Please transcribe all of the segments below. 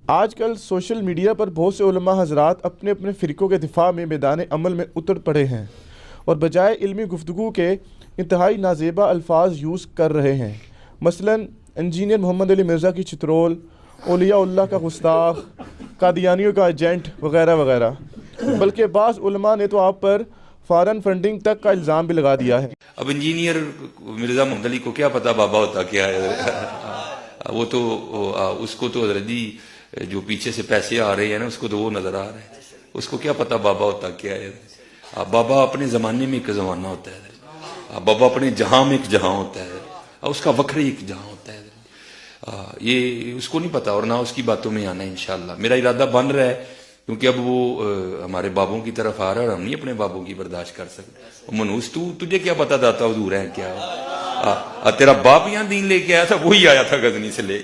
آج کل social media پر بہت سے علماء حضرات اپنے اپنے فرقوں کے دفاع میں میدان عمل میں اتر پڑے ہیں اور بجائے علمی گفتگو کے انتہائی نازیبا الفاظ یوز کر رہے ہیں، مثلا انجینئر محمد علی مرزا کی چترول، اولیاء اللہ کا گستاخ، قادیانیوں کا ایجنٹ وغیرہ وغیرہ۔ بلکہ بعض علماء نے تو آپ پر فارن فنڈنگ تک کا الزام بھی لگا دیا ہے۔ اب انجینئر مرزا محمد علی کو کیا پتا بابا ہوتا کیا ہے؟ وہ تو اس کو تو حضرت جی جو پیچھے سے پیسے آ رہے ہیں نا، اس کو تو وہ نظر آ رہے ہیں، اس کو کیا پتا بابا ہوتا کیا ہے؟ بابا اپنے زمانے میں ایک زمانہ ہوتا ہے، بابا اپنے جہاں میں ایک جہاں ہوتا ہے، اس کا وکھرے ایک جہاں ہوتا ہے۔ یہ اس کو نہیں پتا اور نہ اس کی باتوں میں آنا ہے۔ انشاءاللہ میرا ارادہ بن رہا ہے، کیونکہ اب وہ ہمارے بابوں کی طرف آ رہا ہے اور ہم نہیں اپنے بابوں کی برداشت کر سکتے۔ منوس تجھے کیا پتا داتا حضور ہے کیا؟ تیرا باپ یہاں دین لے کے آیا تھا، وہی آیا تھا غزنی سے لے،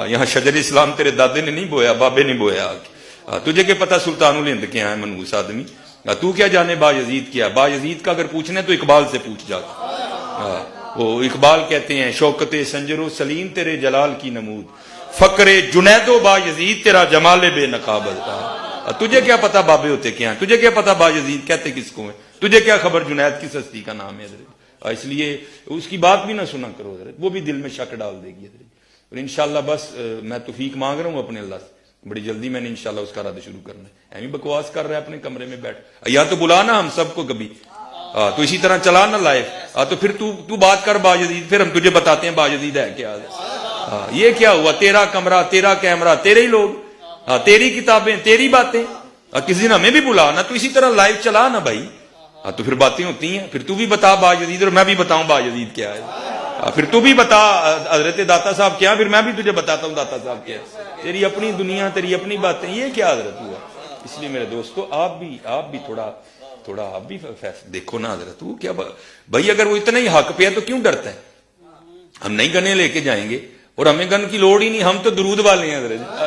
یہاں شجر اسلام تیرے دادے نے نہیں بویا، بابے نے بویا۔ تجھے کیا پتا سلطان الہند کے آئے منوس آدمی؟ تو کیا جانے با یزید کیا؟ با یزید کا اگر پوچھنا ہے تو اقبال سے پوچھ جا کے۔ وہ اقبال کہتے ہیں شوکت سنجر و سلیم تیرے جلال کی نمود، فقر جنید و با یزید تیرا جمال بے نقابت۔ تجھے کیا پتا بابے ہوتے کیا ہیں؟ تجھے کیا پتا با یزید کہتے کس کو ہیں؟ تجھے کیا خبر جنید کس ہستی کا نام ہے؟ اس لیے اس کی بات بھی نہ سنا کرو، وہ بھی دل میں شک ڈال دے گی۔ اور انشاءاللہ بس میں توفیق مانگ رہا ہوں اپنے اللہ سے، بڑی جلدی میں نے انشاءاللہ اس کا رد شروع کرنا ہے۔ ایویں بکواس کر رہا ہے اپنے کمرے میں بیٹھ، یا تو بلانا ہم سب کو کبھی، تو اسی طرح چلا نہ لائف، تو پھر تو بات کر با یزید، پھر ہم تجھے بتاتے ہیں با یزید ہے کیا۔ یہ کیا ہوا؟ تیرا کمرہ، تیرا کیمرہ، تیرے ہی لوگ، تیری کتابیں، تیری باتیں، کسی دن ہمیں بھی بلا نا، تو اسی طرح لائف چلا نا بھائی، تو پھر باتیں ہوتی ہیں۔ پھر تو بھی بتا با یزید اور میں بھی بتاؤں با یزید کیا ہے، پھر تو بھی بتا حضرت داتا صاحب کیا، پھر میں بھی تجھے بتاتا ہوں داتا صاحب کیا ہے۔ تیری اپنی دنیا، تیری اپنی باتیں، یہ کیا حضرت ہوا؟ اس لیے میرے دوستو آپ بھی تھوڑا آپ بھی دیکھو نا حضرت، وہ کیا بھائی، اگر وہ اتنا ہی حق پہ ہے تو کیوں ڈرتا ہے؟ ہم نہیں گنے لے کے جائیں گے اور ہمیں گن کی لوڑ ہی نہیں، ہم تو درود والے ہیں حضرت،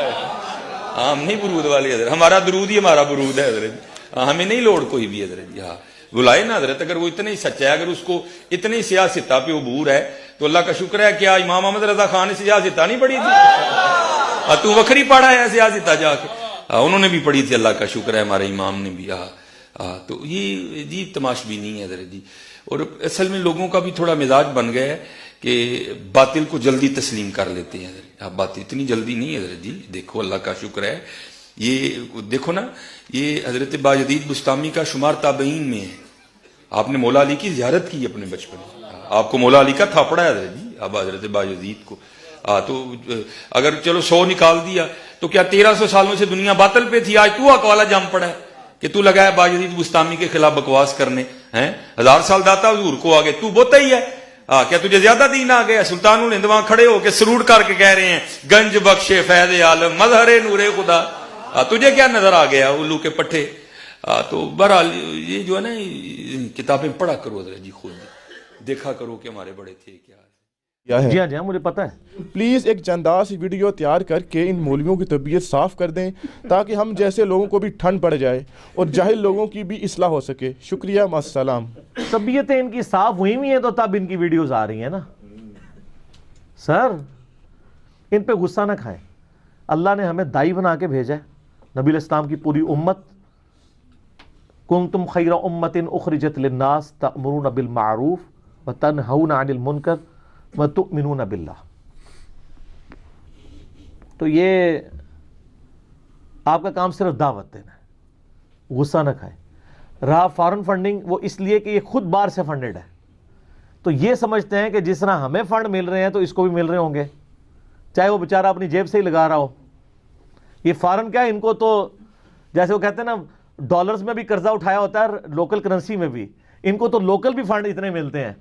ہم نہیں برود والے حضرت، ہمارا درود ہی ہمارا برود ہے حضرت، ہمیں نہیں لوڑ کوئی بھی حضرت جی۔ ہاں بلائے نا حضرت، اگر وہ اتنا ہی سچا ہے، اگر اس کو اتنی سیاستہ پہ عبور ہے تو اللہ کا شکر ہے۔ کیا امام احمد رضا خان نے سیاستہ نہیں پڑھی تھی؟ تو وکھری پڑھا ہے سیاستہ جا کے، انہوں نے بھی پڑھی تھی، اللہ کا شکر ہے ہمارے امام نے بھی۔ تو یہ جی تماش بھی نہیں ہے حضرت جی۔ اور اصل میں لوگوں کا بھی تھوڑا مزاج بن گیا ہے کہ باطل کو جلدی تسلیم کر لیتے ہیں حضرت، بات اتنی جلدی نہیں ہے حضرت جی۔ دیکھو اللہ کا شکر ہے، یہ دیکھو نا، یہ حضرت باجدید بستامی کا شمار تابعین میں ہے۔ آپ نے مولا علی کی زیارت کی اپنے بچپن میں، آپ کو مولا علی کا تھاپڑا ہے حضرت جی، اب حضرت باجدید کو۔ تو اگر چلو 100 نکال دیا تو کیا 1300 سالوں سے دنیا باطل پہ تھی؟ آج تو اکوالا جم پڑا ہے کہ تو لگا ہے باجدید بستامی کے خلاف بکواس کرنے ہیں۔ 1000 سال داتا حضور کو آگے تو بوتا ہی ہے، کیا تجھے زیادہ دین آ گیا؟ سلطان الہند وہاں کھڑے ہو کے سلوٹ کر کے کہہ رہے ہیں گنج بخشے فیض عالم مظہر نور خدا، تجھے کیا نظر آ گیا الو کے پٹھے؟ تو بہرحال یہ جو ہے نا کتابیں پڑھا کرو حضرت جی، خود دیکھا کرو کہ ہمارے بڑے تھے کیا ہے۔ جی ہاں مجھے پتا ہے۔ پلیز ایک جاندار سی ویڈیو تیار کر کے ان مولویوں کی طبیعت صاف کر دیں تاکہ ہم جیسے لوگوں کو بھی ٹھنڈ پڑ جائے اور جاہل لوگوں کی بھی اصلاح ہو سکے۔ شکریہ، مع السلام۔ طبیعتیں ان کی صاف ہوئی ہوئی ہیں تو تب ان کی ویڈیوز آ رہی ہیں نا سر، ان پہ غصہ نہ کھائیں۔ اللہ نے ہمیں دائی بنا کے بھیجا ہے، نبی الاسلام کی پوری امت، کنتم خیر امت اخرجت للناس تأمرون بالمعروف وتنہون عن المنکر وتؤمنون باللہ۔ تو یہ آپ کا کام صرف دعوت دینا ہے، غصہ نہ کھائیں۔ رہا فارن فنڈنگ، وہ اس لیے کہ یہ خود باہر سے فنڈڈ ہے، تو یہ سمجھتے ہیں کہ جس طرح ہمیں فنڈ مل رہے ہیں تو اس کو بھی مل رہے ہوں گے، چاہے وہ بیچارہ اپنی جیب سے ہی لگا رہا ہو۔ یہ فارن کیا ہے، ان کو تو جیسے وہ کہتے ہیں نا ڈالرز میں بھی قرضہ اٹھایا ہوتا ہے، لوکل کرنسی میں بھی، ان کو تو لوکل بھی فنڈ اتنے ملتے ہیں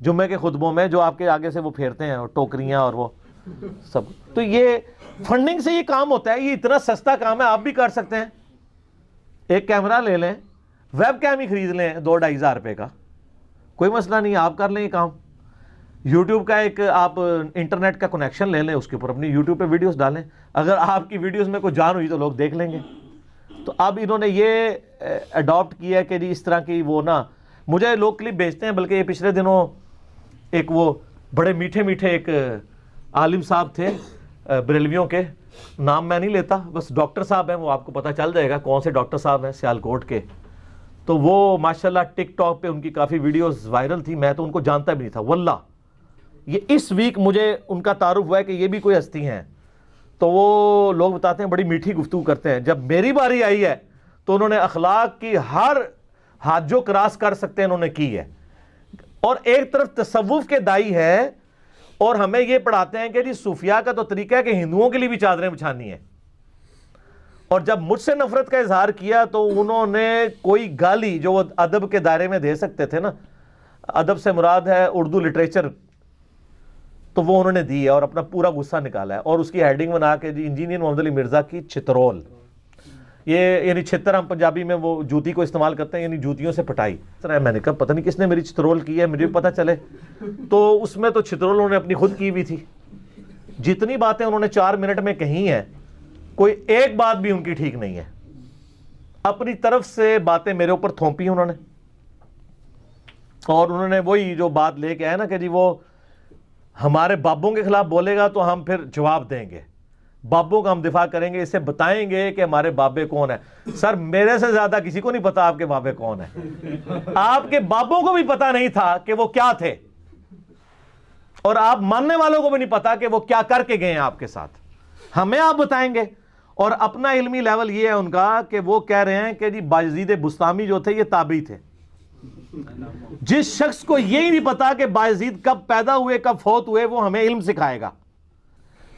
جمعے کے خطبوں میں جو آپ کے آگے سے وہ پھیرتے ہیں، اور ٹوکریاں اور وہ سب۔ تو یہ فنڈنگ سے یہ کام ہوتا ہے، یہ اتنا سستا کام ہے، آپ بھی کر سکتے ہیں۔ ایک کیمرہ لے لیں، ویب کیم ہی خرید لیں 2-2.5 ہزار روپے کا، کوئی مسئلہ نہیں، آپ کر لیں یہ کام۔ یوٹیوب کا ایک آپ انٹرنیٹ کا کنیکشن لے لیں، اس کے اوپر اپنی یوٹیوب پہ ویڈیوز ڈالیں، اگر آپ کی ویڈیوز میں کوئی جان ہوئی تو لوگ دیکھ لیں گے۔ تو اب انہوں نے یہ اڈاپٹ کیا ہے کہ جی اس طرح کی وہ نا، مجھے لوگ کلپ بھیجتے ہیں، بلکہ یہ پچھلے دنوں ایک وہ بڑے میٹھے ایک عالم صاحب تھے بریلویوں کے، نام میں نہیں لیتا, بس ڈاکٹر صاحب ہیں, وہ آپ کو پتہ چل جائے گا کون سے ڈاکٹر صاحب ہیں سیالکوٹ کے. تو وہ ماشاءاللہ ٹک ٹاک پہ ان کی کافی ویڈیوز وائرل تھی, میں تو ان کو جانتا بھی نہیں تھا واللہ. یہ اس ویک مجھے ان کا تعارف ہوا ہے کہ یہ بھی کوئی ہستی ہیں. تو وہ لوگ بتاتے ہیں بڑی میٹھی گفتگو کرتے ہیں. جب میری باری آئی ہے تو انہوں نے اخلاق کی ہر حد جو کراس کر سکتے ہیں انہوں نے کی ہے. اور ایک طرف تصوف کے دائی ہے اور ہمیں یہ پڑھاتے ہیں کہ جی صوفیاء کا تو طریقہ ہے کہ ہندوؤں کے لیے بھی چادریں بچھانی ہیں. اور جب مجھ سے نفرت کا اظہار کیا تو انہوں نے کوئی گالی جو وہ ادب کے دائرے میں دے سکتے تھے نا, ادب سے مراد ہے اردو لٹریچر, تو وہ انہوں نے دی ہے اور اپنا پورا غصہ نکالا ہے. اور اس کی ہیڈنگ بنا کے جی انجینئر محمد علی مرزا کی چترول, یہ یعنی چھتر ہم پنجابی میں وہ جوتی کو استعمال کرتے ہیں, یعنی جوتیوں سے پٹائی. میں نے کہا پتہ نہیں کس نے میری چترول کی ہے, مجھے بھی پتہ چلے. تو اس میں تو چترول انہوں نے اپنی خود کی ہوئی تھی. جتنی باتیں انہوں نے 4 منٹ میں کہی ہیں کوئی ایک بات بھی ان کی ٹھیک نہیں ہے. اپنی طرف سے باتیں میرے اوپر تھوپی انہوں نے, اور انہوں نے وہی جو بات لے کے آئے نا کہ جی وہ ہمارے بابوں کے خلاف بولے گا تو ہم پھر جواب دیں گے, بابوں کا ہم دفاع کریں گے, اسے بتائیں گے کہ ہمارے بابے کون ہیں. سر میرے سے زیادہ کسی کو نہیں پتا آپ کے بابے کون ہیں. آپ کے بابوں کو بھی پتا نہیں تھا کہ وہ کیا تھے, اور آپ ماننے والوں کو بھی نہیں پتا کہ وہ کیا کر کے گئے ہیں آپ کے ساتھ. ہمیں آپ بتائیں گے. اور اپنا علمی لیول یہ ہے ان کا کہ وہ کہہ رہے ہیں کہ جی بایزید بستامی جو تھے یہ تابعی تھے. جس شخص کو یہی نہیں پتا کہ بایزید کب پیدا ہوئے کب فوت ہوئے وہ ہمیں علم سکھائے گا.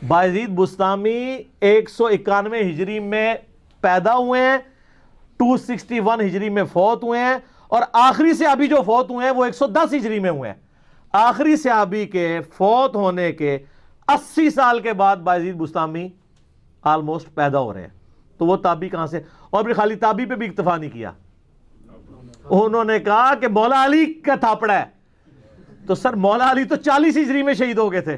بایزید بستامی 191 ہجری میں پیدا ہوئے ہیں, 261 ہجری میں فوت ہوئے ہیں, اور آخری صحابی جو فوت ہوئے ہیں وہ 110 ہجری میں ہوئے ہیں. آخری صحابی کے فوت ہونے کے 80 سال کے بعد بایزید بستامی آلموسٹ پیدا ہو رہے ہیں. تو وہ تابعی کہاں سے؟ اور پھر خالی تابعی پہ بھی اکتفا نہیں کیا, انہوں نے کہا کہ مولا علی کا تھاپڑا ہے. تو سر مولا علی تو 40 ہجری میں شہید ہو گئے تھے,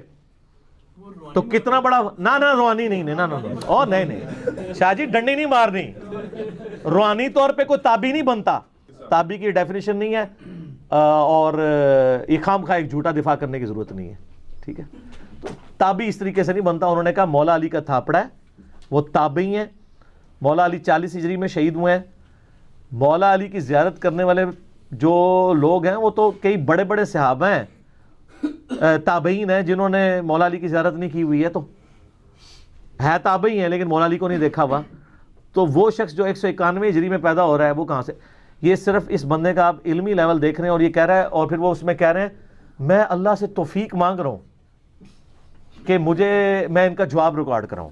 تو کتنا بڑا نا روحانی نہیں اور نہیں شاہ جی ڈنڈی نہیں مارنی, روحانی طور پہ کوئی تابعی نہیں بنتا, تابعی کی ڈیفینیشن نہیں ہے, اور یہ خام خواہ ایک جھوٹا دفاع کرنے کی ضرورت نہیں ہے. ٹھیک ہے, تو تابعی اس طریقے سے نہیں بنتا. انہوں نے کہا مولا علی کا تھاپڑا ہے, وہ تابعی ہیں. مولا علی 40 ہجری میں شہید ہوئے ہیں. مولا علی کی زیارت کرنے والے جو لوگ ہیں وہ تو کئی بڑے بڑے صحابہ ہیں, تابعین ہیں جنہوں نے مولا علی کی زیارت نہیں کی ہوئی ہے, تو ہے تابعی ہیں لیکن مولا علی کو نہیں دیکھا ہوا. تو وہ شخص جو 191 ہجری میں پیدا ہو رہا ہے وہ کہاں سے؟ یہ صرف اس بندے کا آپ علمی لیول دیکھ رہے ہیں, اور یہ کہہ رہا ہے, اور پھر وہ اس میں کہہ رہے ہیں میں اللہ سے توفیق مانگ رہا ہوں کہ میں ان کا جواب ریکارڈ کراؤں.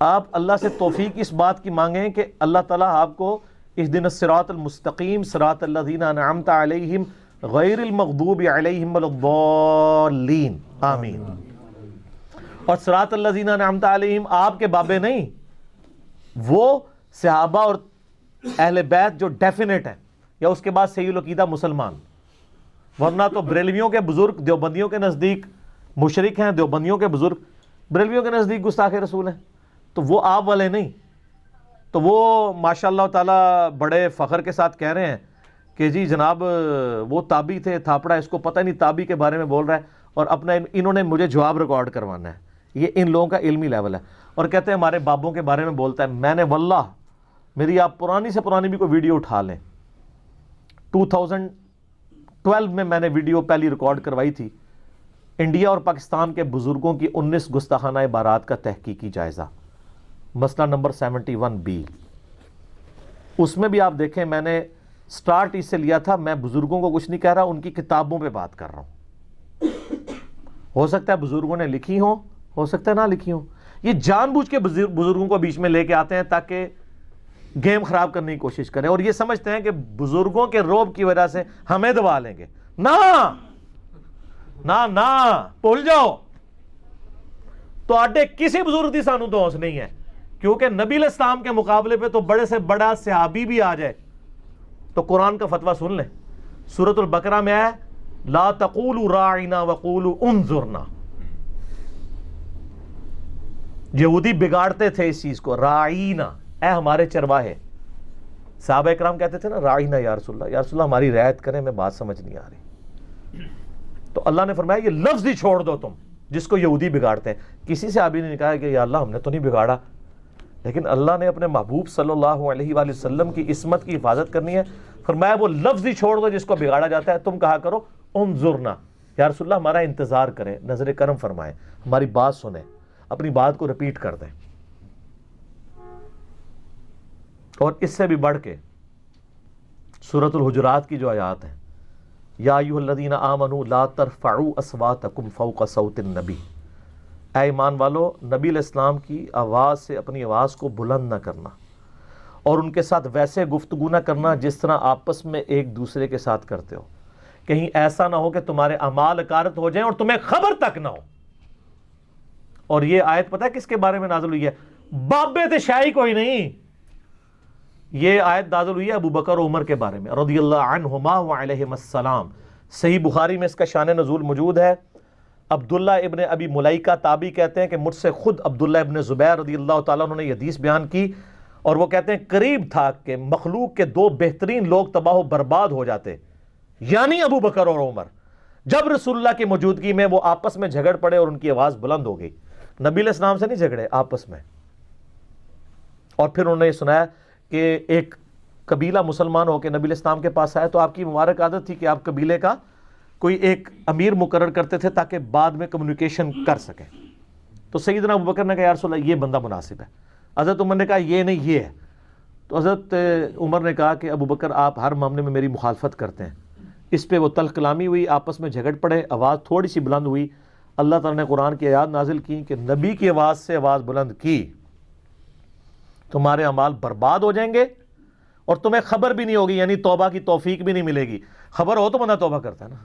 آپ اللہ سے توفیق اس بات کی مانگیں کہ اللہ تعالیٰ آپ کو اہدنا الصراط المستقیم صراط الذین انعمت علیہم غیر المغضوب علیہم ولا الضالین آمین. اور صراط الذین انعمت علیہم آپ کے بابے نہیں, وہ صحابہ اور اہل بیت جو ڈیفینیٹ ہیں, یا اس کے بعد صحیح العقیدہ مسلمان. ورنہ تو بریلویوں کے بزرگ دیوبندیوں کے نزدیک مشرک ہیں, دیوبندیوں کے بزرگ بریلویوں کے نزدیک گستاخ رسول ہیں, تو وہ آپ والے نہیں. تو وہ ماشاءاللہ تعالیٰ بڑے فخر کے ساتھ کہہ رہے ہیں کہ جی جناب وہ تابعی تھے, تھاپڑا, اس کو پتہ نہیں تابعی کے بارے میں بول رہا ہے, اور اپنا انہوں نے مجھے جواب ریکارڈ کروانا ہے. یہ ان لوگوں کا علمی لیول ہے. اور کہتے ہیں ہمارے بابوں کے بارے میں بولتا ہے. میں نے واللہ میری آپ پرانی سے پرانی بھی کوئی ویڈیو اٹھا لیں, 2012 میں نے ویڈیو پہلی ریکارڈ کروائی تھی, انڈیا اور پاکستان کے بزرگوں کی 19 گستاخانہ عبارات کا تحقیقی جائزہ, مسئلہ نمبر 71B. اس میں بھی آپ دیکھیں میں نے سٹارٹ اس سے لیا تھا, میں بزرگوں کو کچھ نہیں کہہ رہا, ان کی کتابوں پہ بات کر رہا ہوں. ہو سکتا ہے بزرگوں نے لکھی ہوں, ہو سکتا ہے نہ لکھی ہوں. یہ جان بوجھ کے بزرگوں کو بیچ میں لے کے آتے ہیں تاکہ گیم خراب کرنے کی کوشش کریں, اور یہ سمجھتے ہیں کہ بزرگوں کے روب کی وجہ سے ہمیں دبا لیں گے. نہ بھول جاؤ, تو آڈے کسی بزرگ دی سانو دوست نہیں ہے, کیونکہ نبی علیہ السلام کے مقابلے پہ تو بڑے سے بڑا صحابی بھی آ جائے تو قرآن کا فتویٰ سن لیں. سورۃ البقرہ میں ہے لا تقولوا راعنا وقولوا انظرنا. یہودی بگاڑتے تھے اس چیز کو, راعینا اے ہمارے چرواہے. صحابہ اکرام کہتے تھے نا راعینا یا رسول اللہ ہماری رعایت کریں, میں بات سمجھ نہیں آ رہی. تو اللہ نے فرمایا یہ لفظ ہی چھوڑ دو تم, جس کو یہودی بگاڑتے ہیں. کسی سے صحابی نے کہا کہ یا اللہ ہم نے تو نہیں بگاڑا, لیکن اللہ نے اپنے محبوب صلی اللہ علیہ وآلہ وسلم کی عصمت کی حفاظت کرنی ہے, فرمایا وہ لفظ ہی چھوڑ دو جس کو بگاڑا جاتا ہے, تم کہا کرو انظرنا, یا رسول اللہ ہمارا انتظار کریں, نظر کرم فرمائیں, ہماری بات سنیں, اپنی بات کو ریپیٹ کر دیں. اور اس سے بھی بڑھ کے سورۃ الحجرات کی جو آیات ہیں, یا ایھا الذین آمنوا لا ترفعوا اصواتکم فوق صوت النبی, اے ایمان والو نبی علیہ السلام کی آواز سے اپنی آواز کو بلند نہ کرنا, اور ان کے ساتھ ویسے گفتگو نہ کرنا جس طرح آپس میں ایک دوسرے کے ساتھ کرتے ہو, کہیں ایسا نہ ہو کہ تمہارے اعمال اکارت ہو جائیں اور تمہیں خبر تک نہ ہو. اور یہ آیت پتہ ہے کس کے بارے میں نازل ہوئی ہے؟ بابے تے شاہی کوئی نہیں, یہ آیت نازل ہوئی ہے ابو بکر و عمر کے بارے میں رضی اللہ عنہما وعلیہم السلام. صحیح بخاری میں اس کا شان نزول موجود ہے. عبداللہ ابن ابی ملیکہ تابعی کہتے ہیں کہ مجھ سے خود عبداللہ ابن زبیر رضی اللہ تعالیٰ عنہ نے یہ حدیث بیان کی, اور وہ کہتے ہیں قریب تھا کہ مخلوق کے دو بہترین لوگ تباہ و برباد ہو جاتے, یعنی ابو بکر اور عمر, جب رسول اللہ کی موجودگی میں وہ آپس میں جھگڑ پڑے اور ان کی آواز بلند ہو گئی. نبی علیہ السلام سے نہیں جھگڑے, آپس میں. اور پھر انہوں نے یہ سنایا کہ ایک قبیلہ مسلمان ہو کے نبی علیہ السلام کے پاس آیا, تو آپ کی مبارک عادت تھی کہ آپ قبیلے کا کوئی ایک امیر مقرر کرتے تھے تاکہ بعد میں کمیونیکیشن کر سکیں. تو سیدنا ابو بکر نے کہا یا رسول اللہ یہ بندہ مناسب ہے. حضرت عمر نے کہا یہ نہیں یہ ہے. تو حضرت عمر نے کہا کہ ابو بکر آپ ہر معاملے میں میری مخالفت کرتے ہیں. اس پہ وہ تلخ کلامی ہوئی, آپس میں جھگڑ پڑے, آواز تھوڑی سی بلند ہوئی. اللہ تعالیٰ نے قرآن کی آیات نازل کی کہ نبی کی آواز سے آواز بلند کی, تمہارے اعمال برباد ہو جائیں گے اور تمہیں خبر بھی نہیں ہوگی, یعنی توبہ کی توفیق بھی نہیں ملے گی. خبر ہو تو بندہ توبہ کرتا ہے نا.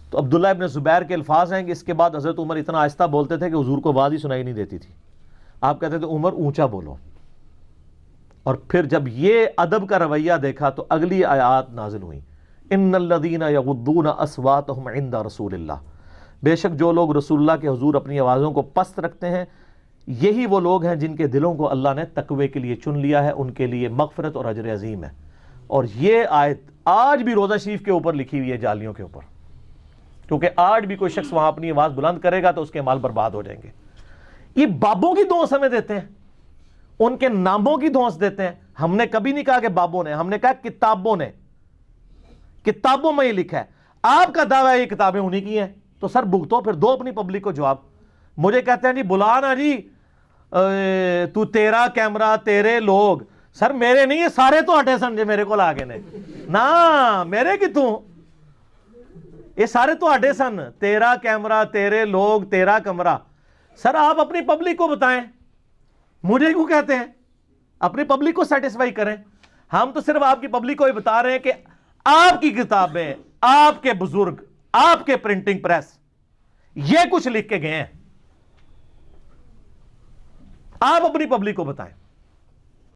تو عبداللہ ابن زبیر کے الفاظ ہیں کہ اس کے بعد حضرت عمر اتنا آہستہ بولتے تھے کہ حضور کو آواز ہی سنائی نہیں دیتی تھی. آپ کہتے تھے عمر اونچا بولو. اور پھر جب یہ ادب کا رویہ دیکھا تو اگلی آیات نازل ہوئیں, ان الذین یغضون اصواتهم عند رسول اللہ, بے شک جو لوگ رسول اللہ کے حضور اپنی آوازوں کو پست رکھتے ہیں یہی وہ لوگ ہیں جن کے دلوں کو اللہ نے تقوی کے لیے چن لیا ہے, ان کے لیے مغفرت اور اجر عظیم ہے. اور یہ آیت آج بھی روضہ شریف کے اوپر لکھی ہوئی ہے, جالیوں کے اوپر, کیونکہ آج بھی کوئی شخص وہاں اپنی آواز بلند کرے گا تو اس کے مال برباد ہو جائیں گے. یہ بابوں کی دھونس ہمیں دیتے ہیں, ان کے ناموں کی دھونس دیتے ہیں. ہم نے کبھی نہیں کہا کہ بابوں نے, ہم نے کہا کتابوں نے, کتابوں میں یہ لکھا ہے. آپ کا دعویٰ ہے یہ کتابیں انہی کی ہیں, تو سر بھگتو, پھر دو اپنی پبلک کو جواب. مجھے کہتے ہیں جی بلا نا جی, تو تیرا کیمرہ تیرے لوگ, سر میرے نہیں, یہ سارے تو ہٹے سن جے میرے کو لاگے نے نا, میرے کتوں, یہ سارے تو ہٹے سن, تیرا کیمرہ تیرے لوگ تیرا کمرہ. سر آپ اپنی پبلک کو بتائیں, مجھے کیوں کہتے ہیں؟ اپنی پبلک کو سیٹسفائی کریں. ہم تو صرف آپ کی پبلک کو ہی بتا رہے ہیں کہ آپ کی کتابیں, آپ کے بزرگ, آپ کے پرنٹنگ پریس یہ کچھ لکھ کے گئے ہیں, آپ اپنی پبلک کو بتائیں.